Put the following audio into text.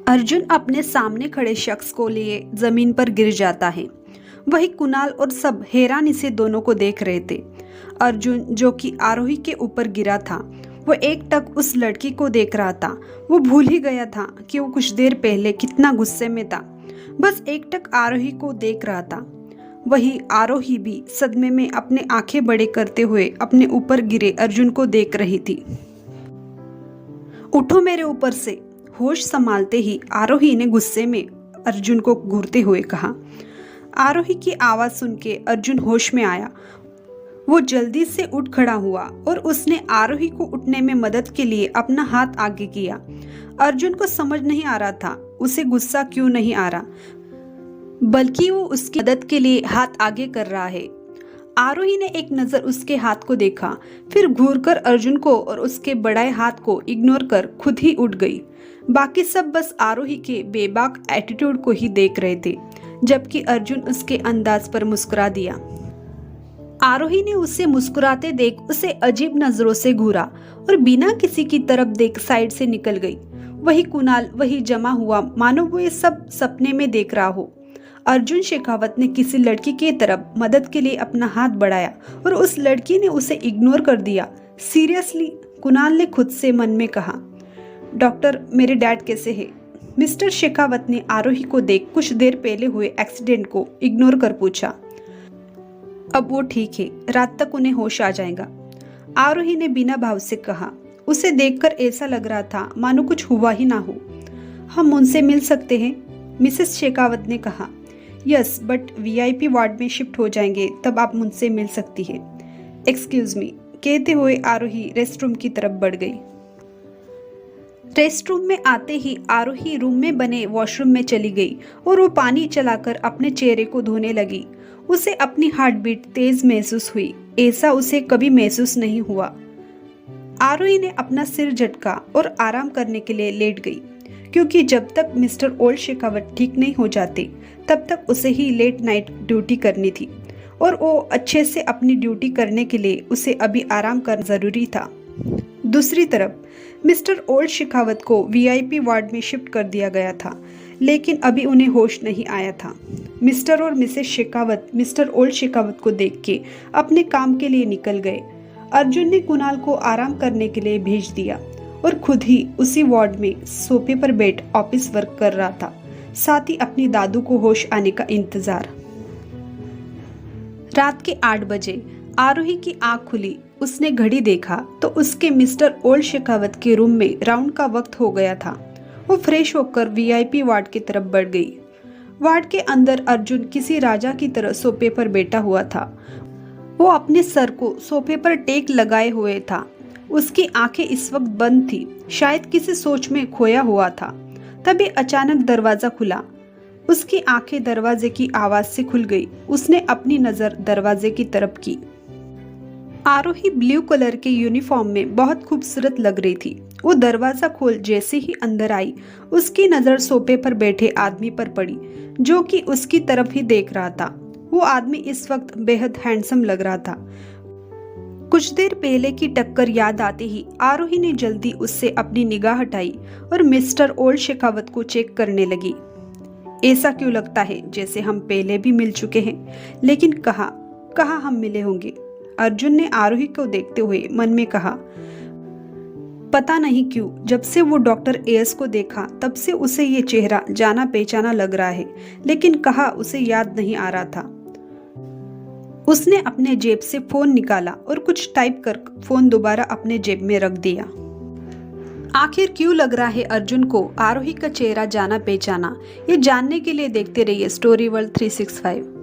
अर्जुन अपने सामने खड़े शख्स को लिए जमीन पर गिर जाता है। वही कुणाल और सब हैरानी से दोनों को देख रहे थे। अर्जुन जो कि आरोही के ऊपर गिरा था, वो एकटक उस लड़की को देख रहा था। वो भूल ही गया था कि वो कुछ देर पहले कितना गुस्से में था। बस एकटक आरोही को देख रहा था। वही आरोही भी सदमे में अपने आंखें बड़े करते हुए अपने ऊपर गिरे अर्जुन को देख रही थी। उठो मेरे ऊपर से, होश संभालते ही आरोही ने गुस्से में अर्जुन को घूरते हुए कहा। आरोही की आवाज सुन के अर्जुन होश में आया। वो जल्दी से उठ खड़ा हुआ और उसने आरोही को उठने में मदद के लिए अपना हाथ आगे किया। अर्जुन को समझ नहीं आ रहा था उसे गुस्सा क्यों नहीं आ रहा, बल्कि वो उसकी मदद के लिए हाथ आगे कर रहा है। आरोही ने एक नजर उसके हाथ को देखा, फिर घूरकर अर्जुन को और उसके बढ़ाए हाथ को इग्नोर कर खुद ही उठ गई। बाकी सब बस आरोही के बेबाक एटीट्यूड को ही देख रहे थे, जबकि अर्जुन उसके अंदाज पर मुस्कुरा दिया। आरोही ने उसे मुस्कुराते देख उसे अजीब नजरों से घूरा और बिना किसी की तरफ देख साइड से निकल गई। वही कुणाल वही जमा हुआ, मानो वो ये सब सपने में देख रहा हो। अर्जुन शेखावत ने किसी लड़की की तरफ मदद के लिए अपना हाथ बढ़ाया और उस लड़की ने उसे इग्नोर कर दिया। सीरियसली, कुणाल ने खुद से मन में कहा। डॉक्टर, मेरे डैड कैसे है? मिस्टर शेखावत ने आरोही को देख कुछ देर पहले हुए एक्सीडेंट को इग्नोर कर पूछा। अब वो ठीक है, रात तक उन्हें होश आ जाएगा, आरोही ने बिना भाव से कहा। उसे देखकर ऐसा लग रहा था मानो कुछ हुआ ही ना हो। हम उनसे मिल सकते हैं? मिसेस शेखावत ने कहा। यस, बट वीआईपी वार्ड में शिफ्ट हो जाएंगे, तब आप मुझसे मिल सकती है। एक्सक्यूज मी, कहते हुए आरोही रेस्टरूम की तरफ बढ़ गई। रेस्टरूम में आते ही आरोही रूम में बने वॉशरूम में चली गई और वो पानी चलाकर अपने चेहरे को धोने लगी। उसे अपनी हार्ट बीट तेज महसूस हुई, ऐसा उसे कभी महसूस नहीं हुआ। आरोही ने अपना सिर झटका और आराम करने के लिए लेट गई, क्योंकि जब तक मिस्टर ओल्ड शेखावत ठीक नहीं हो जाते तब तक उसे ही लेट नाइट ड्यूटी करनी थी और वो अच्छे से अपनी ड्यूटी करने के लिए उसे अभी आराम करना जरूरी था। दूसरी तरफ मिस्टर ओल्ड शेखावत को वीआईपी वार्ड में शिफ्ट कर दिया गया था, लेकिन अभी उन्हें होश नहीं आया था। मिस्टर और Mrs Shekhawat mister old Shekhawat को देख के अपने काम के लिए निकल गए। अर्जुन ने कुणाल को आराम करने के लिए भेज दिया और खुद ही उसी वार्ड में सोफे पर बैठ ऑफिस वर्क कर रहा था, साथ ही अपनी दादू को होश आने का इंतजार। रात के 8 बजे आरोही की आंख खुली। उसने घड़ी देखा तो उसके मिस्टर ओल्ड शेखावत के रूम में राउंड का वक्त हो गया था। वो फ्रेश होकर वीआईपी वार्ड की तरफ बढ़ गई। वार्ड के अंदर अर्जुन किसी राजा की तरह सोफे पर बैठा हुआ था। वो अपने सर को सोफे पर टेक लगाए हुए था। उसकी आंखें इस वक्त बंद थी, शायद किसी सोच में खोया हुआ था। तभी अचानक दरवाजा खुला। उसकी आंखें दरवाजे की आवाज से खुल गई। उसने अपनी नजर दरवाजे की तरफ की। आरोही ब्लू कलर के यूनिफॉर्म में बहुत खूबसूरत लग रही थी। वो दरवाजा खोल जैसे ही अंदर आई, उसकी नजर सोफे पर बैठे आदमी पर पड़ी, जो कि उसकी तरफ ही देख रहा था। वो आदमी इस वक्त बेहद हैंडसम लग रहा था। कुछ देर पहले की टक्कर याद आते ही आरोही ने जल्दी उससे अपनी निगाह हटाई और मिस्टर ओल्ड शेखावत को चेक करने लगी। ऐसा क्यों लगता है जैसे हम पहले भी मिल चुके हैं, लेकिन कहाँ हम मिले होंगे? अर्जुन ने आरोही को देखते हुए मन में कहा। पता नहीं क्यों जब से वो डॉक्टर एएस को देखा तब से उसे ये चेहरा जाना पहचाना लग रहा है, लेकिन कहा उसे याद नहीं आ रहा था। उसने अपने जेब से फोन निकाला और कुछ टाइप कर फोन दोबारा अपने जेब में रख दिया। आखिर क्यों लग रहा है अर्जुन को आरोही का चेहरा जाना पहचाना? ये जानने के लिए देखते रहिए स्टोरी वर्ल्ड 365।